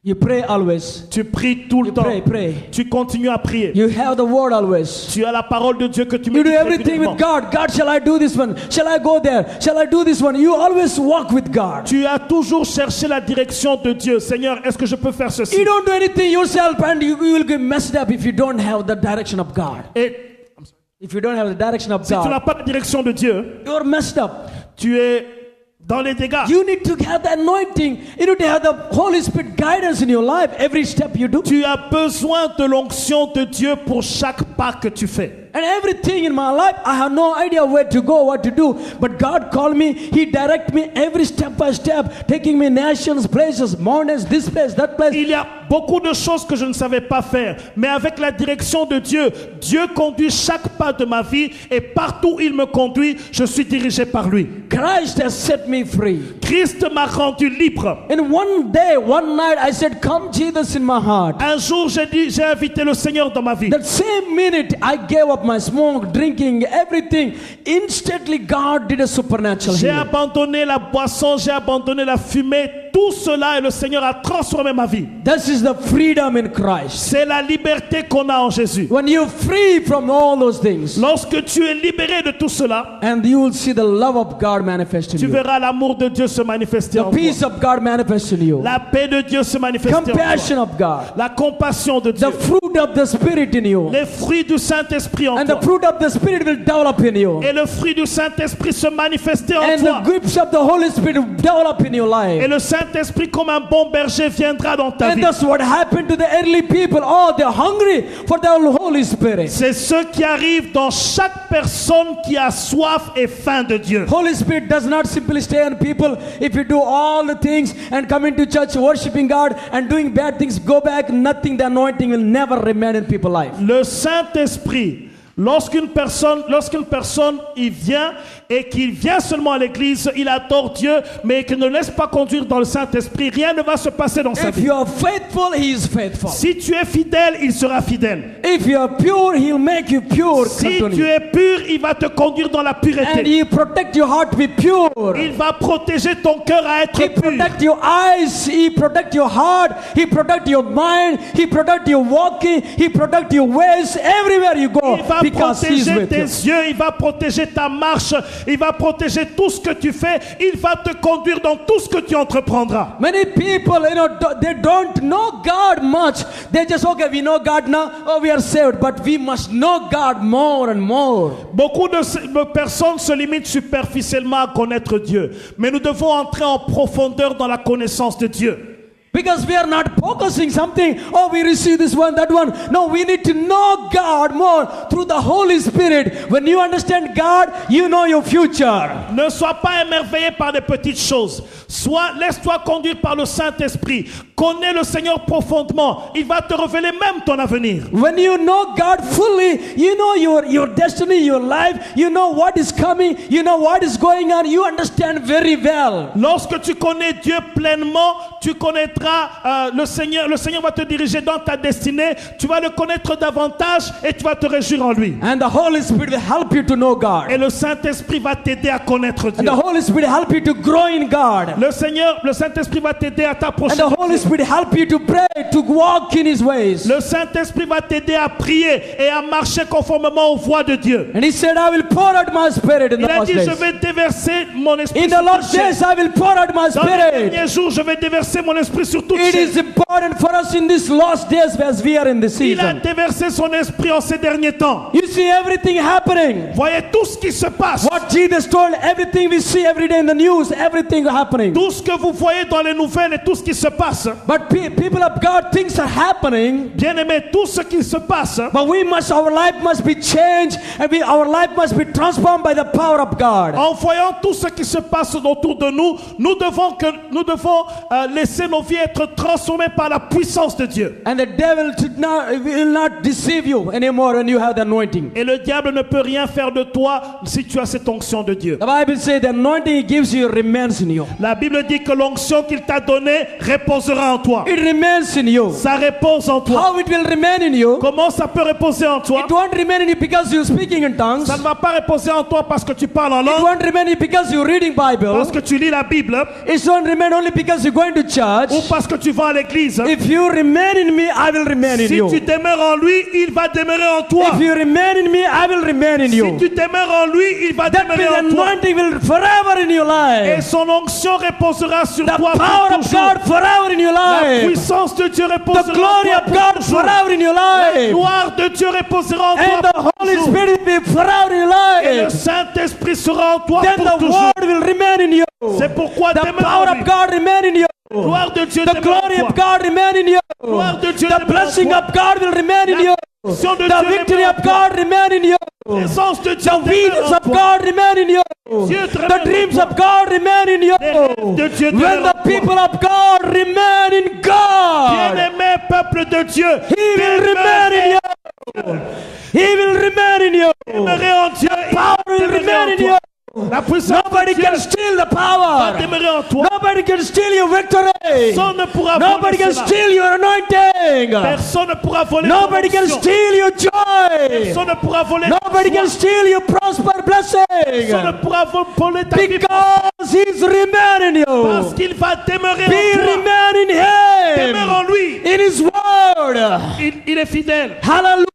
You pray always. tu pries tout le You temps. pray. Tu continues à prier. You have the word always. Tu as la parole de Dieu que tu You do médites everything with régulièrement. God. God, shall I do this one? Shall I go there? Shall I do this one? You always walk with God. Tu as toujours cherché la direction de Dieu. Seigneur, est-ce que je peux faire ceci? You don't do anything yourself and you will get messed up if you don't have the direction of God. Et If you don't have the direction of si tu n'as God, pas la direction de Dieu, you're messed up. tu es dans les dégâts. You need to have the anointing. You need to have the Holy Spirit guidance in your life every step you do. Tu as besoin de l'onction de Dieu pour chaque pas que tu fais. And everything in my life, I have no idea where to go, what to do. But God called me. He directed me every step by step, taking me nations, places, mountains, this place, that place. Il y a beaucoup de choses que je ne savais pas faire, mais avec la direction de Dieu, Dieu conduit chaque pas de ma vie et partout où il me conduit, je suis dirigé par lui. Christ has set me free. Christ m'a rendu libre. And one day, one night, I said, "Come, Jesus, in my heart." Un jour, j'ai invité le Seigneur dans ma vie. That same minute, I gave up my smoke, drinking, everything. Instantly, God did a supernatural J'ai healing. abandonné la boisson, j'ai abandonné la fumée, tout cela et le Seigneur a transformé ma vie. This is the freedom in Christ. C'est la liberté qu'on a en Jésus. When you're free from all those things, Lorsque tu es libéré de tout cela, and you will see the love of God manifest in tu you. verras l'amour de Dieu se manifester The en peace toi. of God manifest in you. La paix de Dieu se manifester en toi. Compassion of God. La compassion de Dieu. The fruit of the Spirit in you. Les fruits du Saint-Esprit en And toi. the fruit of the Spirit will develop in you. Et le fruit du Saint-Esprit se manifester en And toi. the gifts of the Holy Spirit will develop in your Et life. le Saint-Esprit comme un bon berger viendra dans ta And vie. that's what happened to the early people. Oh, they're hungry for the Holy Spirit. C'est ce qui arrive dans chaque personne qui a soif et faim de Dieu. Holy Spirit does not simply stay on people. If you do all the things and come into church worshiping God and doing bad things, go back, nothing, the anointing will never remain in people's life. Le Saint-Esprit, lorsqu'une personne il vient et qu'il vient seulement à l'église, il adore Dieu, mais qu'il ne laisse pas conduire dans le Saint-Esprit, rien ne va se passer dans sa If vie. you are faithful, He is faithful. Si tu es fidèle, il sera fidèle. If you are pure, He'll make you pure. Si Continue. tu es pur, il va te conduire dans la And pureté. He protect your heart to be pure. Il va protéger ton cœur à être He pur. protect your eyes. He protect your heart. He protect your mind. He protect your walking. He protect your ways everywhere you go Il va because He is protéger with tes you. yeux, il va protéger ta marche, il va protéger tout ce que tu fais, il va te conduire dans tout ce que tu entreprendras. Many people, they don't know God much. They just, okay, we know God now. Oh, we are saved. But we must know God more and more. Beaucoup de personnes se limitent superficiellement à connaître Dieu, mais nous devons entrer en profondeur dans la connaissance de Dieu. Because we are not focusing something, oh, we receive this one, that one. No, we need to know God more through the Holy Spirit. When you understand God, you know your future. Ne sois pas émerveillé par des petites choses. Laisse-toi conduire par le Saint-Esprit. Connais le Seigneur profondément. Il va te révéler même ton avenir. When you know God fully, you know your destiny, your life. You know what is coming. You know what is going on. You understand very well. Lorsque tu connais Dieu pleinement, tu connaîtras le Seigneur. Le Seigneur va te diriger dans ta destinée. Tu vas le connaître davantage et tu vas te réjouir en lui. And the Holy Spirit will help you to know God. Et le Saint-Esprit va t'aider à connaître And Dieu. the Holy Spirit help you to grow in God. Le Saint-Esprit va t'aider à t'approcher. And the Holy Spirit help you to pray, to walk in His ways. Le Saint-Esprit va t'aider à prier et à marcher conformément aux voies de Dieu. And He said, I will pour out my Spirit in the Il a last dit, je days. vais déverser mon esprit In sur the last toute chair. days, I will pour out my Dans les Spirit. derniers jours, je vais déverser mon esprit sur toute It chair. is important for us in these last days as we are in this Il a season. déversé son esprit en ces derniers temps. You see everything happening. Voyez tout ce qui se passe. What Jesus told, everything we see every day in the news, everything happening. Tout ce que vous voyez dans les nouvelles et tout ce qui se passe. But people of God, things are happening. Bien aimé, tout ce qui se passe. But our life must be changed, and our life must be transformed by the power of God. En voyant tout ce qui se passe autour de nous, nous devons laisser nos vies être transformées par la puissance de Dieu. And the devil will not deceive you anymore when you have the anointing. Et le diable ne peut rien faire de toi si tu as cette onction de Dieu. The Bible says the anointing he gives you remains in you. La Bible dit que l'onction qu'il t'a donnée reposera en toi. It remains in you. Ça repose en toi. How it will remain in you? Comment ça peut reposer en toi? It won't remain in you because you're speaking in tongues. Ça ne va pas reposer en toi parce que tu parles en It langue, won't remain in you because you're reading Bible. parce que tu lis la Bible, It won't remain only because you're going to church. ou parce que tu vas à l'église. If you remain in me, I will remain in Si you. tu demeures en lui, il va demeurer en toi. If you remain in me, I will remain in Si you. tu demeures en lui, il va That means demeurer en toi. anointing will forever in your Et life. son onction reposera sur The toi power pour of toujours. God forever in your La life. puissance de Dieu reposera The glory en of toi God pour toujours. forever in your La life. gloire de Dieu reposera en And toi the pour Holy toujours. Spirit will be forever in your Et le life. Saint-Esprit sera en toi Then pour the toujours. word will remain in you. C'est pourquoi The demeure power en of lui. God remain in you. La gloire de Dieu The demeure glory en of toi. God remain in you. Gloire de Dieu The demeure en blessing toi. of God will remain in La you. bénédiction de The Dieu victory demeure of en toi. God remain in you. La présence de Dieu The demeure visions en of toi. God remain in you. Dieu The demeure en dreams toi. of God remain in you. Les rêves de Dieu When demeurent the en toi. people of God remain in God, Bien-aimé peuple de Dieu, He will remain in you. He will remain in you. demeurer en Dieu. Power will remain in you. La puissance Nobody de Dieu can steal the va power. demeurer en toi. Nobody can steal your victory. Personne ne pourra voler Nobody can cela. steal your anointing. Personne ne pourra voler Nobody ton can onction. steal your joy. Personne ne pourra voler Nobody ta can joie. steal your prosper Personne ne blessing. pourra voler ta vie. Because He's remain in Parce you. qu'il va demeurer Be en toi. remain in Him. Demeure en lui. In His Word. Il est fidèle. Hallelujah.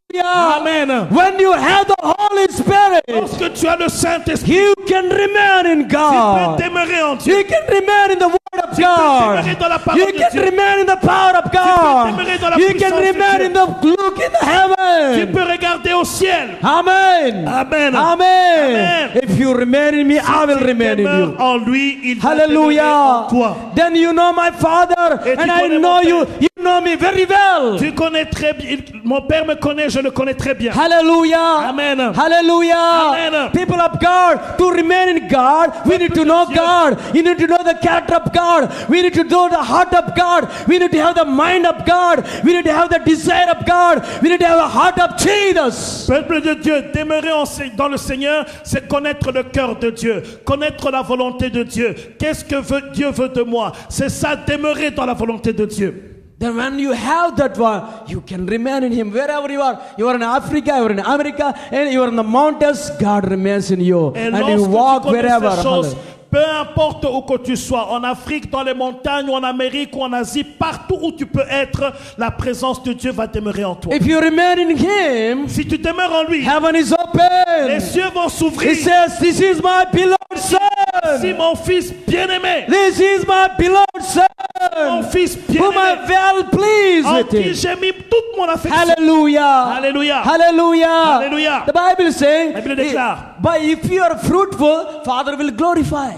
Amen. When you have the Holy Spirit, Lorsque tu as le Saint-Esprit, you can remain in tu peux God. demeurer en Dieu. You can remain in the Word of Tu peux God. demeurer dans la parole You de can Dieu. remain in the power of God. demeurer dans la You can puissance de remain Dieu. in the look in the Tu heaven. peux regarder au ciel. Amen. Amen. Amen. Amen. If you remain in me, I will Tu remain in demeures you. en lui, il va demeurer en Hallelujah. toi. Then you know my Father, Et tu and I connais know mon you. Père. You know me very well. Tu connais très bien. Mon Père me connaît, je le connais très bien. Hallelujah. Amen. Hallelujah. Amen. People of God, to remain in God, we need to know God. You need to know the character of God. We need to know the heart of God. We need to have the mind of God. We need to have the desire of God. We need to have the heart of Jesus. Peuple de Dieu, demeurer dans le Seigneur, c'est connaître le cœur de Dieu, connaître la volonté de Dieu. Qu'est-ce que Dieu veut de moi? C'est ça, demeurer dans la volonté de Dieu. Then when you have that one, you can remain in Him wherever you are. You are in Africa, you are in America, and you are in the mountains. God remains in you, Et and you lorsque walk tu connais wherever. ces choses, peu importe où que tu sois, en Afrique, dans les montagnes, ou en Amérique, ou en Asie, partout où tu peux être, la présence de Dieu va demeurer en toi. If you remain in Him, Si tu demeures en lui, heaven is les open. cieux vont He s'ouvrir. says, "This is my beloved Si Son. mon fils bien-aimé, This is my beloved mon Son, fils whom I bien-aimé, well pleased en with qui Him." j'ai mis toute mon affection. Hallelujah. Alléluia. Hallelujah. Hallelujah. The Bible is saying, La Bible déclare. but if you are fruitful, Father will glorify.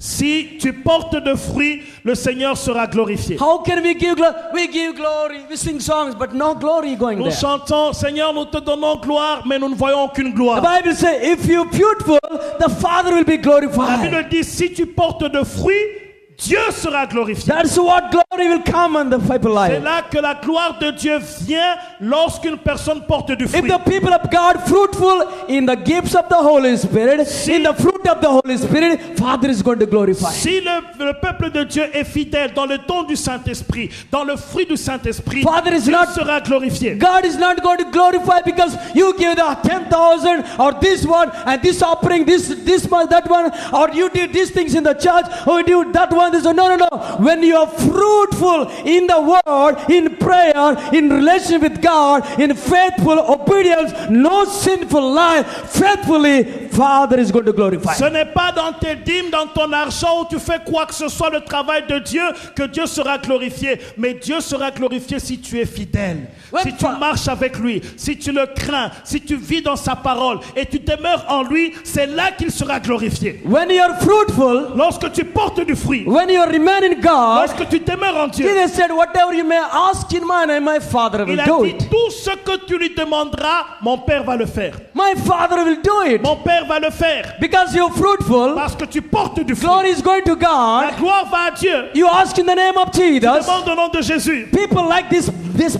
Si tu portes de fruits, le Seigneur sera glorifié. How can we give glory? We give glory, we sing songs, but no glory going Nous there. chantons, Seigneur, nous te donnons gloire, mais nous ne voyons aucune The gloire. Bible says, if you're fruitful, the Father will be La glorified. Bible dit, si tu portes de fruits, Dieu sera glorifié. That's what glory will come on the people C'est life. là que la gloire de Dieu vient lorsqu'une personne porte du If fruit. the people of God fruitful in the gifts of the Holy Spirit, in the fruit of the Holy Spirit, Father is going to glorify. Si le peuple de Dieu est fidèle dans le don du Saint-Esprit, dans le fruit du Saint-Esprit, Father is Dieu not- sera glorifié. God is not going to glorify because you give the 10,000 or this one and this offering, this much, that one, or you did these things in the church, or you do that one, this one. No, no, no. When you are fruitful in the word, in prayer, in relation with God, in faithful obedience, no sinful life, faithfully, Father is going to glorify. Ce n'est pas dans tes dîmes, dans ton argent où tu fais quoi que ce soit le travail de Dieu que Dieu sera glorifié. Mais Dieu sera glorifié si tu es fidèle, Ouais, si tu pas- marches avec lui, si tu le crains, si tu vis dans sa parole et tu demeures en lui, c'est là qu'il sera glorifié. When you are fruitful, Lorsque tu portes du fruit, when you remain in God, lorsque tu demeures en Dieu, Jesus said, whatever you may ask in my name, my Father will il a do dit it. tout ce que tu lui demanderas, mon Père va le faire. My Father will do it. Mon Père va le faire Because you're fruitful, parce que tu portes du fruit. glory is going to La God. gloire va à Dieu. You ask in the name of Jesus. Demande au nom de Jésus. People like this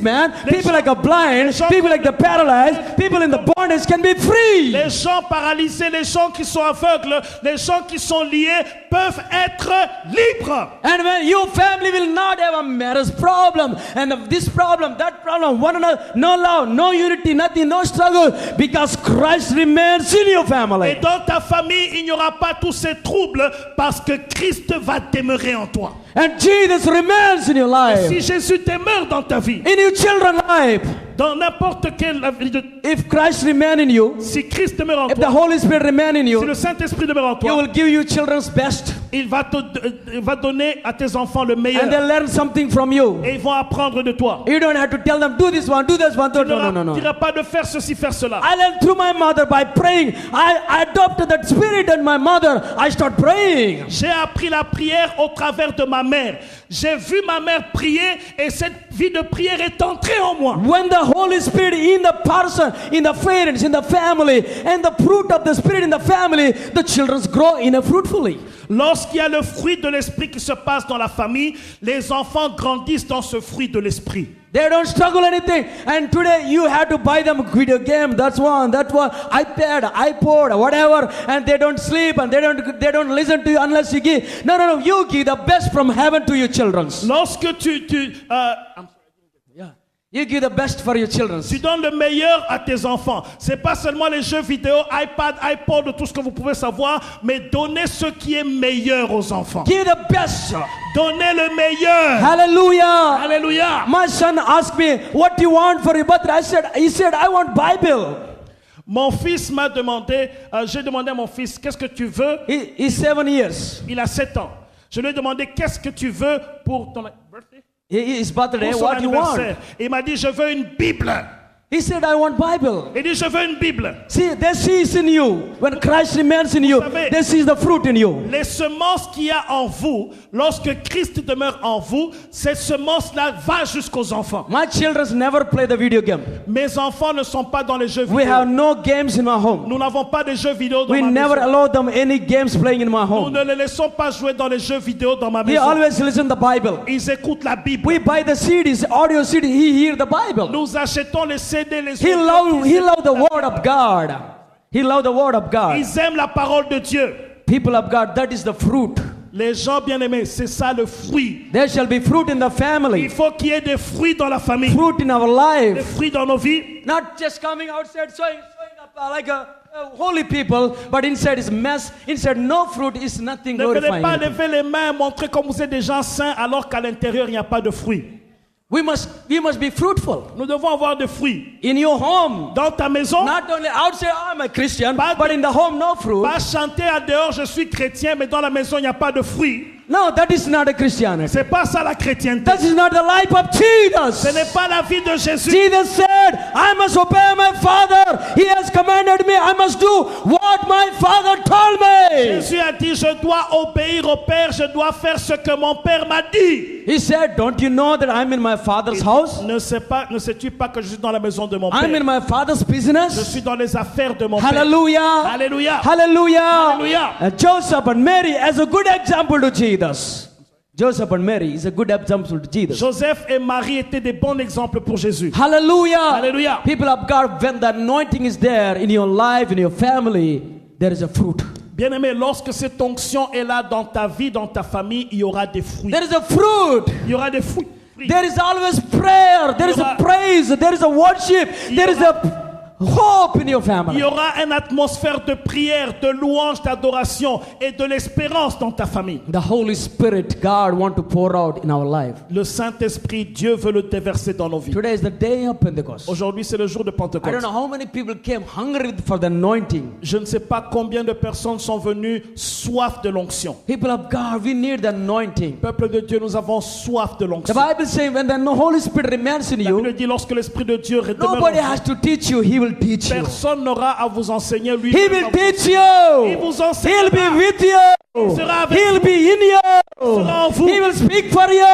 man, people like a blind, gens- people like the paralyzed, people in the bondage can be free. Les gens paralysés, les gens qui sont aveugles, les gens qui sont liés peuvent être libres. And when your family will not have a marriage problem and this problem, that problem, one another, no love, no unity, nothing, no struggle, because Christ remains in your Et family. dans ta famille, il n'y aura pas tous ces troubles parce que Christ va demeurer en toi. And Jesus remains in your Si life, Jésus demeure dans ta vie, in your children's life. dans n'importe quelle vie de- If Christ remains in you, si Christ demeure en if the toi, Holy Spirit remains in si you, le Saint-Esprit demeure en He toi, will give you children's best, il va donner à tes enfants le and meilleur they'll learn something from you. et ils vont apprendre de toi. You don't have to tell them, do this one, do this one. Tu No, no, ne no. diras pas de faire ceci, faire cela. I learned through my mother by praying. I adopted that spirit in my mother. I start praying. J'ai appris la prière au travers de ma mère. J'ai vu ma mère prier et cette vie de prière est entrée en moi. When the Holy Spirit in the person, in the parents, in the family, and the fruit of the Spirit in the family, the children grow in a fruitfully. Lorsqu'il y a le fruit de l'esprit qui se passe dans la famille, les enfants grandissent dans ce fruit de l'esprit. They don't struggle anything. And today you have to buy them a video game. That's one, iPad, iPod, whatever. And they don't sleep and they don't listen to you unless you give. No. You give the best from heaven to your children. Lorsque You give the best for your children. Tu donnes le meilleur à tes enfants. C'est pas seulement les jeux vidéo, iPad, iPod, tout ce que vous pouvez savoir, mais donnez ce qui est meilleur aux enfants. Give the best. Donnez le meilleur. Hallelujah. Alléluia. My son asked me, what do you want for your birthday? He said, I want Bible. Mon fils m'a demandé, j'ai demandé à mon fils, qu'est-ce que tu veux? He's 7 years. Il a 7 ans. Je lui ai demandé, qu'est-ce que tu veux pour ton birthday? His birthday, Pour son what do you want? anniversaire. Il m'a dit, je veux une Bible. He said, I want Bible. Il dit, je veux une Bible. See, they see is in you. When Christ remains in you, savez, they see the fruit in you. Les semences qu'il y a en vous, lorsque Christ demeure en vous, cette semence-là va jusqu'aux enfants. My children never play the video game. Mes enfants ne sont pas dans les jeux We vidéo. have no games in my home. Nous n'avons pas de jeux vidéo dans We ma never maison. allow them any games playing in my Nous home. ne les laissons pas jouer dans les jeux vidéo dans ma He maison. always listen to the Bible. Ils écoutent la Bible. We buy the CDs, audio CD. He hear the Bible. Nous achetons les CD, les He love the word of God. He love the word of God. Ils aiment la parole de Dieu. People of God, that is the fruit. Les gens bien-aimés, c'est ça le fruit. There shall be fruit in the Il family, faut qu'il y ait des fruits dans la famille. fruit in our Des life. fruits dans nos vies. Not just coming outside, showing up like a holy people, but inside is mess. Inside no fruit is nothing Ne venez glorifying. pas anything. lever les mains et montrer comme vous êtes des gens saints alors qu'à l'intérieur il n'y a pas de fruits. We must be fruitful Nous devons avoir des fruits. in your home. Dans ta maison, Not only outside, I'm a Christian, Pas but in the home, no fruit. pas chanter à dehors, je suis chrétien, mais dans la maison il n'y a pas de fruits. No, that is not a Christianity. C'est pas ça la chrétienté. That is not the life of Ce Jesus. n'est pas la vie de Jésus. Jesus said, I must obey my Father. He has commanded me. I must do what my Father told me. Jésus a dit, je dois obéir au Père, je dois faire ce que mon Père m'a dit. He said, don't you know that I'm in my Father's house? Ne sais-tu pas que je suis dans la maison de mon I'm in Père? my Father's Je business. suis dans les affaires de mon Père. Hallelujah. Alléluia. Hallelujah. Hallelujah. Joseph and Mary as a good example to Jesus. Joseph and Mary is a good example to Jesus. Joseph et Marie étaient des bons exemples pour Jésus. Hallelujah. Hallelujah. People of God, when the anointing is there in your life, in your family, there is a fruit. Bien-aimé, lorsque cette onction est là dans ta vie, dans ta famille, il y aura des fruits. There is a fruit. Il y aura des fruits. There is always prayer. There is a praise. There is a worship. There is a hope in your Il family. y aura une atmosphère de prière, de louange, d'adoration et de l'espérance dans ta famille. The Holy Spirit, God want to pour out in our life. Le Saint-Esprit, Dieu veut le déverser dans nos vies. Today is the day of Pentecost. Aujourd'hui, c'est le jour de I don't Pentecôte. know how many people came hungry for the anointing. Je ne sais pas combien de personnes sont venues soif de l'onction. People of God, we need the anointing. Peuple de Dieu, nous avons soif de The l'onction. Bible says when the Holy Spirit remains in La Bible you, dit lorsque l'Esprit de Dieu demeure en nobody vous, has to teach you. He will teach you. personne n'aura à vous enseigner. Lui, He will teach il you. vous He'll enseignera. be with you. sera avec He'll vous. be in you. sera en vous. He will speak for you.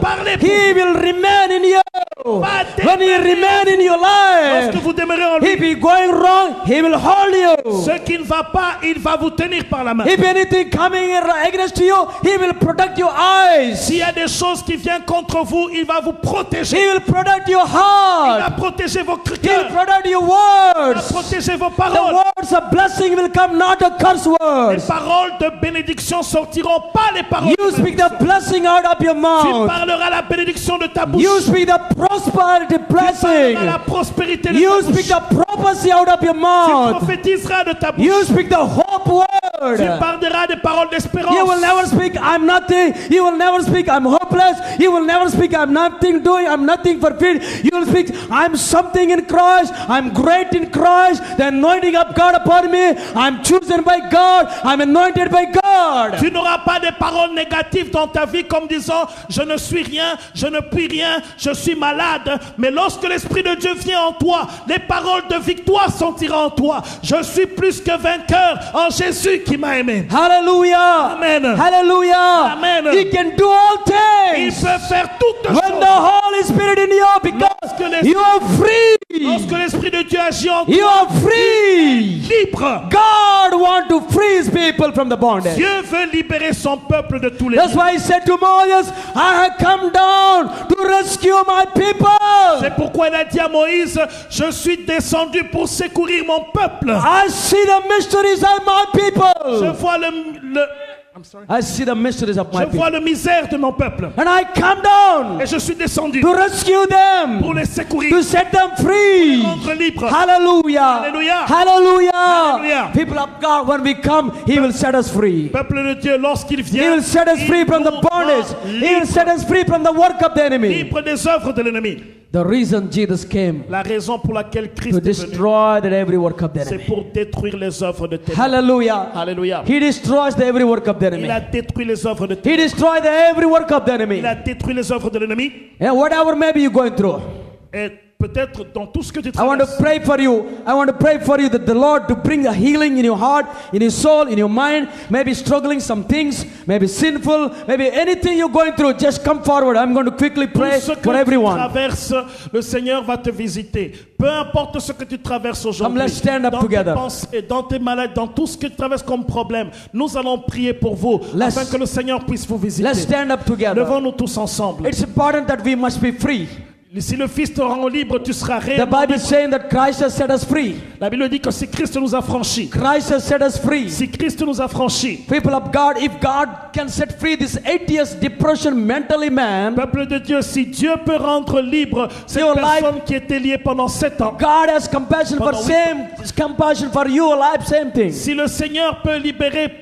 Parlez pour He will remain in you. Pas When he remain in your lorsque life, vous demeurez en lui. if he going wrong, he will hold you. Ce qui ne va pas, il va vous tenir par la main. If anything coming against you, he will protect your eyes. S'il y a des choses qui viennent contre vous, il va vous He protéger. will protect your Il va heart. protéger vos He will cœurs. protect your Il va words. protéger vos The paroles. words of blessing will come, not a curse Les words. paroles de bénédiction sortiront, pas les paroles You de speak malédiction. the blessing out of your Tu mouth. parleras la bénédiction de ta bouche. You speak the prosperity Tu parleras la blessing. prospérité de You ta speak bouche. the prophecy out of your Tu mouth. prophétiseras de ta bouche. You speak the hope Tu word. parleras des paroles d'espérance. You will never speak, I'm nothing. You will never speak, I'm hopeless. You will never speak, I'm nothing doing, I'm nothing fulfilled. You will speak, I'm something in Christ. I'm great in Christ. The anointing of God upon me. I'm chosen by God. I'm anointed by God. Tu n'auras pas des paroles négatives dans ta vie comme disant je ne suis rien, je ne puis rien, je suis malade. Mais lorsque l'Esprit de Dieu vient en toi, les paroles de victoire sortiront en toi. Je suis plus que vainqueur en Jésus qui m'a aimé. Hallelujah. Amen. Hallelujah. Amen. He can do all Il things. peut faire toutes When the choses. Holy Spirit in you, because you are free. Lorsque l'Esprit de Dieu agit en You toi, are free. libre. God wants to free his people from the bondage. Dieu veut libérer son peuple de tous les That's why he said to Moses, I have come down to rescue my people. C'est pourquoi il a dit à Moïse, je suis descendu pour secourir mon peuple. I see the mysteries of my Je people. vois I'm sorry. I see the mysteries of my Je people. vois la misère de mon peuple. And I come down Et je suis descendu to rescue them, pour les secourir, to set them free. rendre libres. Hallelujah. Hallelujah. Hallelujah. Hallelujah. People of God, when we come, He will set us free. Peuple de Dieu, lorsqu'il He vient, will set us il free from the nous bondage. rend He will libres, set us free from the work of the enemy. libres des œuvres de l'ennemi. The reason Jesus came La raison pour laquelle Christ to est venu, destroy that every work of the c'est enemy. pour détruire les œuvres de ténèbres. Hallelujah. Alléluia. He destroys the every work of the Il enemy. a détruit les œuvres de He ténèbres. destroyed the every work of the enemy. Il a détruit les œuvres de l'ennemi. And whatever maybe you're going through, Et peut-être dans tout ce que tu I want to traverses, pray for you. I want to pray for you that the Lord to bring a healing in your heart, in your soul, in your mind. Maybe struggling some things, maybe sinful, maybe anything you're going through. Just come forward. I'm going to quickly tout pray ce que for tu everyone. traverses, le Seigneur va te visiter. Peu importe ce que tu traverses aujourd'hui, Let's stand up dans together. tes pensées, dans tes maladies, dans tout ce que tu traverses comme problème, nous allons prier pour vous, Let's- afin que le Seigneur puisse vous visiter. Let's stand up together. Levons-nous tous ensemble. It's important that we must be free. Si le Fils te rend libre, tu seras The réellement Bible libre. is saying that Christ has set us free. La Bible dit que si Christ nous a franchis, Christ has set us free. si Christ nous a franchis, People of God, if God can set free this 8 years depression mentally man, peuple de Dieu, si Dieu peut rendre libre cette Your personne qui était liée pendant 7 ans, God has compassion for Pendant compassion for your life, same thing. si le Seigneur peut libérer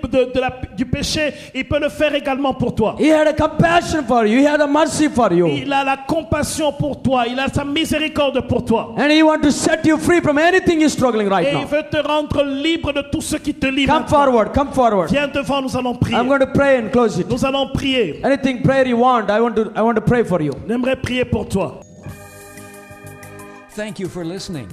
du péché, il peut le faire également pour toi. He had a compassion for you. He had a mercy for you. Il a la compassion pour toi, il a sa miséricorde pour toi. And He wants to set you free from anything you're struggling right Et il now. veut te rendre libre de tout ce qui te lie Come maintenant. forward, come forward. Viens devant, nous allons prier. I'm going to pray and close it. Nous allons prier. Anything prayer you want, I want to pray for you. J'aimerais prier pour toi. Thank you for listening.